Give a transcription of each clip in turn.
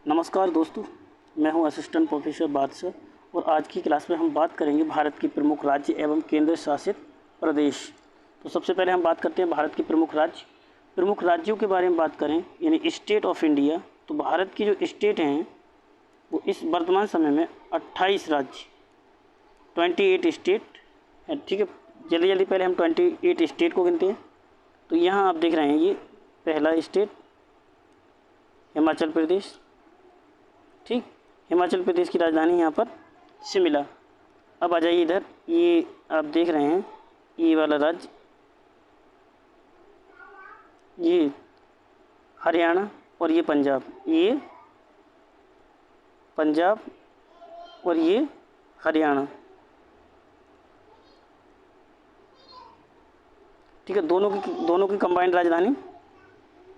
नमस्कार दोस्तों, मैं हूं असिस्टेंट प्रोफेसर बादशाह और आज की क्लास में हम बात करेंगे भारत के प्रमुख राज्य एवं केंद्र शासित प्रदेश। तो सबसे पहले हम बात करते हैं भारत के प्रमुख राज्य। प्रमुख राज्यों के बारे में बात करें यानी स्टेट ऑफ इंडिया, तो भारत की जो स्टेट हैं वो इस वर्तमान समय में 28 राज्य 28 स्टेट है। ठीक है, जल्दी जल्दी पहले हम 28 स्टेट को गिनते हैं। तो यहाँ आप देख रहे हैं ये पहला स्टेट हिमाचल प्रदेश। ठीक, हिमाचल प्रदेश की राजधानी यहाँ पर शिमला। अब आ जाइए इधर, ये आप देख रहे हैं ये वाला राज्य, ये हरियाणा और ये पंजाब, ये पंजाब और ये हरियाणा। ठीक है, दोनों की कंबाइंड राजधानी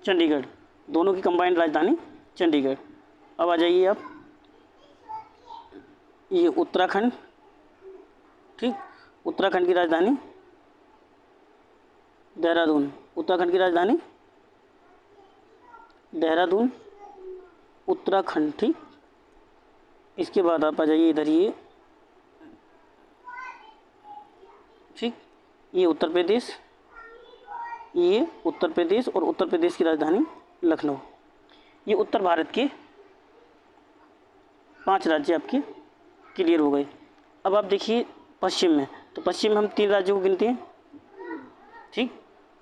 चंडीगढ़, दोनों की कंबाइंड राजधानी चंडीगढ़। अब आ जाइए आप, ये उत्तराखंड। ठीक, उत्तराखंड की राजधानी देहरादून, उत्तराखंड की राजधानी देहरादून, उत्तराखंड। ठीक, इसके बाद आप आ जाइए इधर, ये ठीक, ये उत्तर प्रदेश, ये उत्तर प्रदेश और उत्तर प्रदेश की राजधानी लखनऊ। ये उत्तर भारत के 5 राज्य आपके क्लियर हो गए। अब आप देखिए पश्चिम में, तो पश्चिम में हम 3 राज्यों को गिनते हैं। ठीक,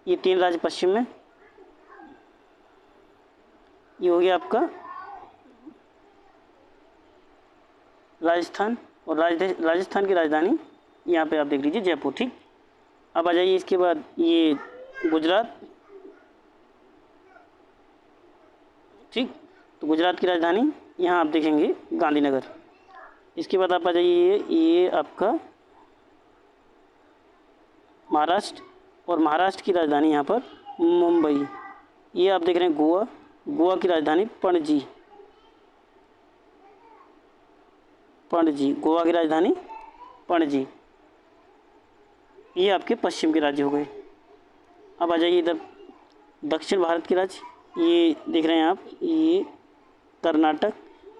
ये 3 राज्य पश्चिम में, ये हो गया आपका राजस्थान और राजस्थान की राजधानी यहाँ पे आप देख लीजिए जयपुर। ठीक, अब आ जाइए इसके बाद ये गुजरात। ठीक, तो गुजरात की राजधानी यहाँ आप देखेंगे गांधीनगर। इसके बाद आप आ जाइए ये आपका महाराष्ट्र, और महाराष्ट्र की राजधानी यहाँ पर मुंबई। ये आप देख रहे हैं गोवा, गोवा की राजधानी पणजी, पणजी, गोवा की राजधानी पणजी। ये आपके पश्चिम के राज्य हो गए। अब आ जाइए इधर दक्षिण भारत के राज्य, ये देख रहे हैं आप, ये कर्नाटक,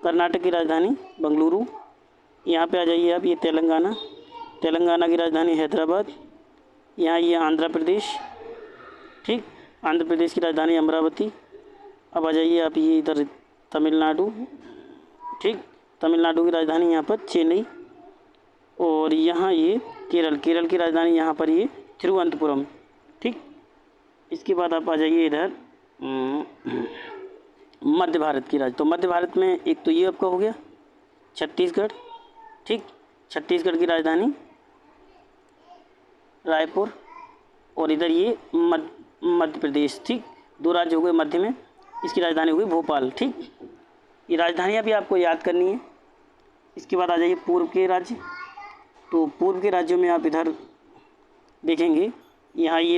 कर्नाटक की राजधानी बेंगलुरु। यहाँ पे आ जाइए आप, ये तेलंगाना, तेलंगाना की राजधानी हैदराबाद। यहाँ ये आंध्र प्रदेश। ठीक, आंध्र प्रदेश की राजधानी अमरावती। अब आ जाइए आप ये इधर तमिलनाडु। ठीक, तमिलनाडु की राजधानी यहाँ पर चेन्नई। और यहाँ ये केरल, केरल की राजधानी यहाँ पर ये तिरुवनंतपुरम। ठीक, इसके बाद आप आ जाइए इधर मध्य भारत की राज्य। तो मध्य भारत में एक तो ये आपका हो गया छत्तीसगढ़। ठीक, छत्तीसगढ़ की राजधानी रायपुर, और इधर ये मध्य प्रदेश। ठीक, 2 राज्य हो गए मध्य में, इसकी राजधानी हो गई भोपाल। ठीक, ये राजधानियाँ भी आपको याद करनी है। इसके बाद आ जाइए पूर्व के राज्य। तो पूर्व के राज्यों में आप इधर देखेंगे, यहाँ ये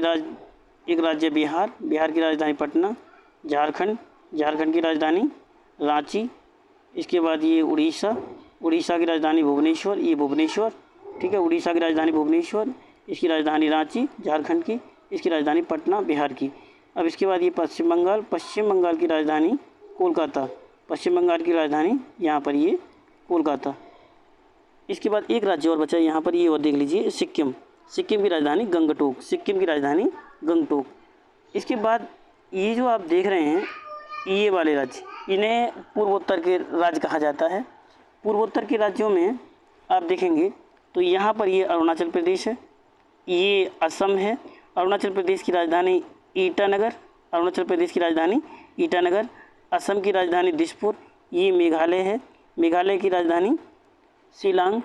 एक राज्य बिहार, बिहार की राजधानी पटना। झारखंड, झारखंड की राजधानी रांची। इसके बाद ये उड़ीसा, उड़ीसा की राजधानी भुवनेश्वर, ये भुवनेश्वर। ठीक है, उड़ीसा की राजधानी भुवनेश्वर, इसकी राजधानी रांची झारखंड की, इसकी राजधानी पटना बिहार की। अब इसके बाद ये पश्चिम बंगाल, पश्चिम बंगाल की राजधानी कोलकाता, पश्चिम बंगाल की राजधानी यहाँ पर ये कोलकाता। इसके बाद एक राज्य और बचा यहाँ पर, ये और देख लीजिए सिक्किम, सिक्किम की राजधानी गंगटोक, सिक्किम की राजधानी गंगटोक। इसके बाद ये जो आप देख रहे हैं ये वाले राज्य, इन्हें पूर्वोत्तर के राज्य कहा जाता है। पूर्वोत्तर के राज्यों में आप देखेंगे तो यहाँ पर ये अरुणाचल प्रदेश है, ये असम है। अरुणाचल प्रदेश की राजधानी ईटानगर, अरुणाचल प्रदेश की राजधानी ईटानगर। असम की राजधानी दिसपुर, ये मेघालय है, मेघालय की राजधानी शिलांग।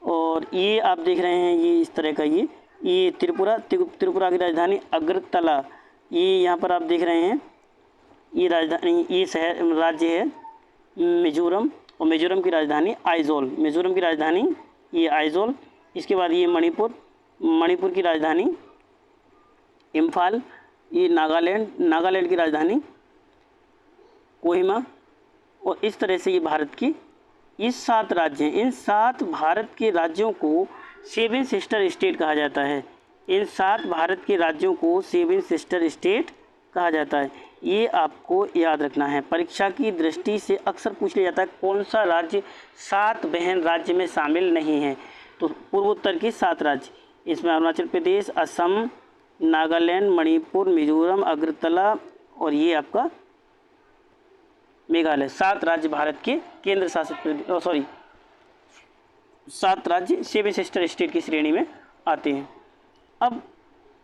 और ये आप देख रहे हैं ये इस तरह का, ये त्रिपुरा, त्रिपुरा की राजधानी अगरतला। ये यहाँ पर आप देख रहे हैं ये राजधानी, ये शहर राज्य है मिजोरम, और मिजोरम की राजधानी आइजोल, मिजोरम की राजधानी ये आइजोल। इसके बाद ये मणिपुर, मणिपुर की राजधानी इम्फाल। ये नागालैंड, नागालैंड की राजधानी कोहिमा। और इस तरह से ये भारत की ये 7 राज्य हैं। इन 7 भारत के राज्यों को 7 सिस्टर स्टेट कहा जाता है। इन 7 भारत के राज्यों को 7 सिस्टर स्टेट कहा जाता है। ये आपको याद रखना है। परीक्षा की दृष्टि से अक्सर पूछ लिया जाता है कौन सा राज्य 7 बहन राज्य में शामिल नहीं है। तो पूर्वोत्तर के 7 राज्य, इसमें अरुणाचल प्रदेश, असम, नागालैंड, मणिपुर, मिजोरम, अगरतला और ये आपका मेघालय। 7 राज्य भारत के केंद्र शासित प्रदेश 7 राज्य 7 सिस्टर स्टेट की श्रेणी में आते हैं। अब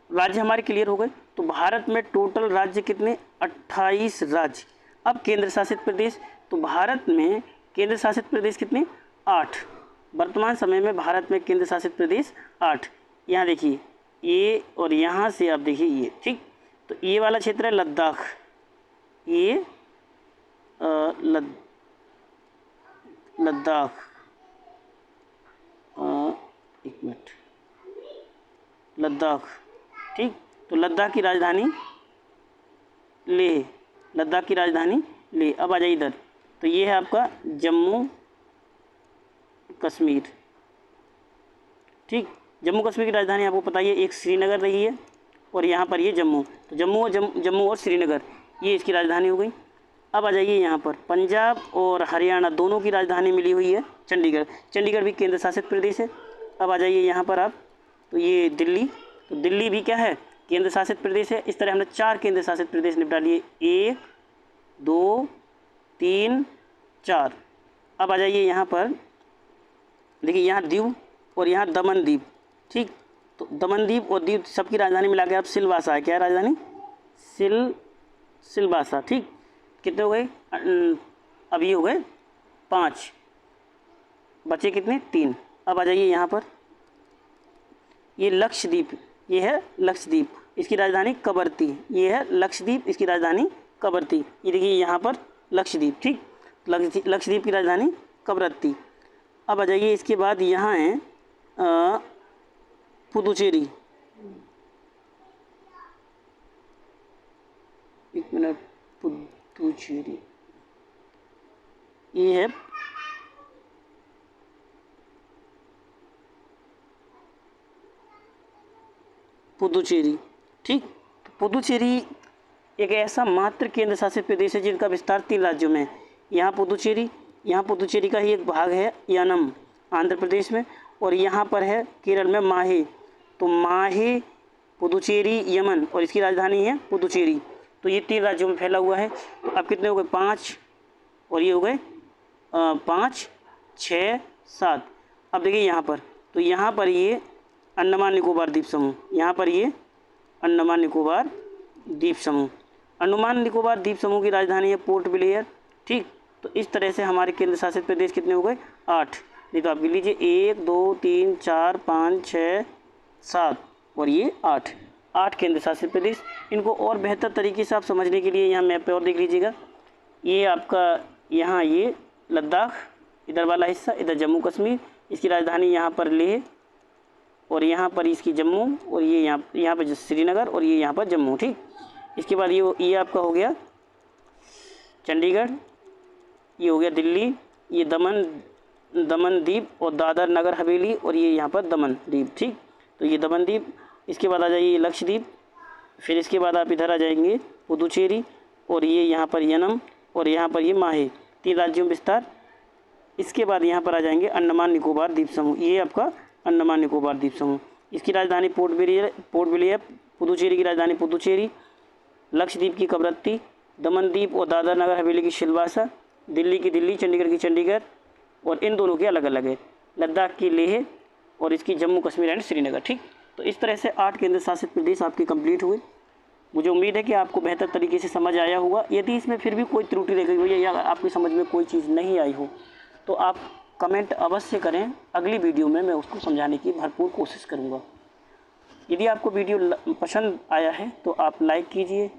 राज्य हमारे क्लियर हो गए। तो भारत में टोटल राज्य कितने? 28 राज्य। अब केंद्र शासित प्रदेश, तो भारत में केंद्र शासित प्रदेश कितने? 8। वर्तमान समय में भारत में केंद्र शासित प्रदेश 8। यहाँ देखिए ये, और यहाँ से आप देखिए ये, ठीक। तो ये वाला क्षेत्र है लद्दाख, ये लद्दाख, एक मिनट, लद्दाख, ठीक। तो लद्दाख की राजधानी लेह, लद्दाख की राजधानी लेह। अब आ जाइए इधर, तो ये है आपका जम्मू कश्मीर, ठीक। जम्मू कश्मीर की राजधानी आपको पता ही है, एक श्रीनगर रही है और यहाँ पर ये जम्मू। तो जम्मू और श्रीनगर ये इसकी राजधानी हो गई। अब आ जाइए यहाँ पर, पंजाब और हरियाणा दोनों की राजधानी मिली हुई है चंडीगढ़। चंडीगढ़ भी केंद्र शासित प्रदेश है। अब आ जाइए यहाँ पर आप, तो ये दिल्ली, तो दिल्ली भी क्या है? केंद्र शासित प्रदेश है। इस तरह हमने 4 केंद्र शासित प्रदेश निपटा लिए, 1 2 3 4। अब आ जाइए यहाँ पर, देखिए यहाँ दीव और यहाँ दमन द्वीप, ठीक। तो दमन द्वीप और दीव सबकी राजधानी मिला के आप सिलवासा है, क्या है राजधानी? सिलवासा, ठीक। कितने हो गए? अब ये हो गए 5, बचे कितने? 3। अब आ जाइए यहाँ पर, ये लक्षद्वीप, ये है लक्षद्वीप, इसकी राजधानी कवरत्ती। ये है लक्षद्वीप, इसकी राजधानी कवरत्ती। ये देखिए यहाँ पर लक्षद्वीप, ठीक। लक्षद्वीप की राजधानी कवरत्ती। अब आ जाइए इसके बाद, यहाँ है पुदुचेरी, एक मिनट, पुदुचेरी, ये है पुदुचेरी, ठीक। तो पुदुचेरी एक ऐसा मात्र केंद्र शासित प्रदेश है जिनका विस्तार 3 राज्यों में है। यहाँ पुदुचेरी का ही एक भाग है यानम आंध्र प्रदेश में, और यहाँ पर है केरल में माहे। तो माहे, पुदुचेरी, यमन, और इसकी राजधानी है पुदुचेरी। तो ये 3 राज्यों में फैला हुआ है। तो अब कितने हो गए? 5, और ये हो गए 5 6 7। अब देखिए यहाँ पर, तो यहाँ पर ये अंडमान निकोबार द्वीप समूह, यहाँ पर ये अंडमान निकोबार द्वीप समूह। अंडमान निकोबार द्वीप समूह की राजधानी है पोर्ट ब्लेयर, ठीक। तो इस तरह से हमारे केंद्र शासित प्रदेश कितने हो गए? 8। नहीं तो आप गिन लीजिए, 1 2 3 4 5 6 7 और ये 8 केंद्र शासित प्रदेश। इनको और बेहतर तरीके से आप समझने के लिए यहाँ मैप पे और देख लीजिएगा। ये आपका यहाँ ये लद्दाख, इधर वाला हिस्सा, इधर जम्मू कश्मीर, इसकी राजधानी यहाँ पर लेह, और यहाँ पर इसकी जम्मू, और ये यहाँ पर श्रीनगर, और ये यहाँ पर जम्मू, ठीक। इसके बाद ये आपका हो गया चंडीगढ़, ये हो गया दिल्ली, ये दमन द्वीप और दादर नगर हवेली, और ये यहाँ पर दमन द्वीप, ठीक। तो ये दमन द्वीप। इसके बाद आ जाइए लक्षद्वीप, फिर इसके बाद आप इधर आ जाएंगे पुदुचेरी, और ये यहाँ पर यनम, और यहाँ पर ये माहे, 3 राज्यों में विस्तार। इसके बाद यहाँ पर आ जाएंगे अंडमान निकोबार द्वीप समूह, ये आपका अंडमान निकोबार द्वीप समूह। इसकी राजधानी पोर्ट ब्लेयर, पुदुचेरी की राजधानी पुदुचेरी, लक्षद्वीप की कवरत्ती, दमन द्वीप और दादर नगर हवेली की सिलवासा, दिल्ली की दिल्ली, चंडीगढ़ की चंडीगढ़, और इन दोनों के अलग अलग है, लद्दाख की लेह, और इसकी जम्मू कश्मीर एंड श्रीनगर, ठीक। तो इस तरह से 8 केंद्र शासित प्रदेश आपके कंप्लीट हुए। मुझे उम्मीद है कि आपको बेहतर तरीके से समझ आया होगा। यदि इसमें फिर भी कोई त्रुटि रह गई हो या आपकी समझ में कोई चीज़ नहीं आई हो तो आप कमेंट अवश्य करें, अगली वीडियो में मैं उसको समझाने की भरपूर कोशिश करूँगा। यदि आपको वीडियो पसंद आया है तो आप लाइक कीजिए,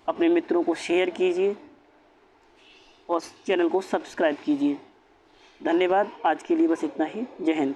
अपने मित्रों को शेयर कीजिए और चैनल को सब्सक्राइब कीजिए। धन्यवाद। आज के लिए बस इतना ही। जय हिंद।